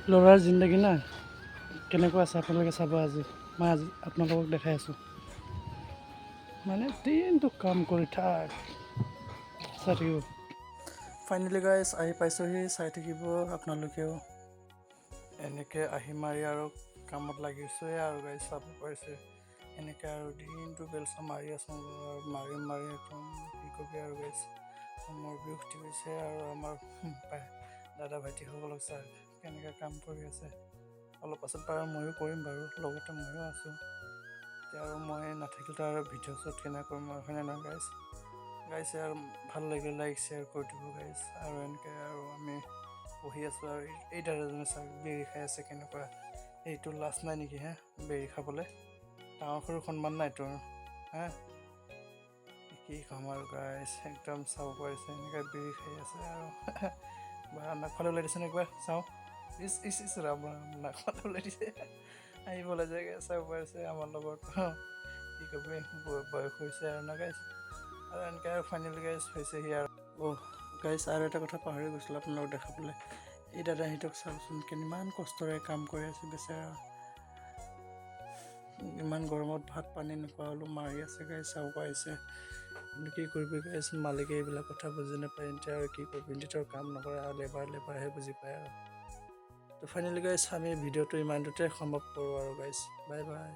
ল'ৰাৰ জিন্দগী না কেনেকুৱা আছে আপোনালোকে চাব আজি মই আপোনালোকক দেখাই আছোঁ মানে দিনটো কাম কৰি থাক চাই থাকিব ফাইনেলি গাইজ আহি পাইছোঁহি চাই থাকিব আপোনালোকেও এনেকৈ আহি মাৰি আৰু কামত লাগিছোঁৱে আৰু গাইজ চাব পাৰিছে এনেকৈ আৰু দিনটো বেলচা মাৰি আছোঁ আৰু মাৰি একদম কি কবি আৰু গাইজ মোৰ বিষ উঠি গৈছে আৰু আমাৰ দাদা ভাইটিসকলক চাই কেনেকৈ কাম কৰি আছে অলপ পাছত বাৰু ময়ো কৰিম বাৰু লগতে ময়ো আছোঁ এতিয়া আৰু মই নাথাকিলে আৰু ভিডিঅ' শ্বুট কেনেকৈ কৰিম আৰু হয়নে নহয় গাইজ আৰু ভাল লাগিলে লাইক শ্বেয়াৰ কৰি দিব গাইজ আৰু এনেকৈ আৰু আমি বহি আছোঁ আৰু এই দাদাজনে চাওক বেৰি খাই আছে কেনেকুৱা এইটো লাজ নাই নেকি হে বেৰি খাবলৈ ডাঙৰ সৰু সন্মান নাই তোৰ হা কি ক'ম আৰু গাইজ একদম চাব পাৰিছে এনেকৈ বেৰি খাই আছে আৰু বা নাকফালে ওলাই দিছে নে একবাৰ চাওঁ ইচ ৰাম নাকফালে ওলাই দিছে আহিবলৈ জেগা চাব পাৰিছে আমাৰ লগত কি কবি বয়স হৈছে আৰু না গাইজ আৰু এনেকৈ আৰু ফাইনেল গাইজ হৈছেহি আৰু গাইজ আৰু এটা কথা পাহৰি গৈছিলোঁ আপোনালোকক দেখাবলৈ এই দাদাহঁতক চাওকচোন কিমান কষ্টৰে কাম কৰি আছে বেচেৰা ইমান গৰমত ভাত পানী নোখোৱা হ'লেও মাৰি আছে গাইজ চাব পাৰিছে কিন্তু কি কৰিবি গাইজ মালিকে এইবিলাক কথা বুজি নাপায় এতিয়া আৰু কি কৰিবি নিজৰ কাম নকৰে আৰু লেবাৰহে বুজি পায় আৰু তো ফাইনেলি গাইজ আমি ভিডিঅ'টো ইমানটোতে সমাপ্ত কৰোঁ আৰু গাইজ বাই বাই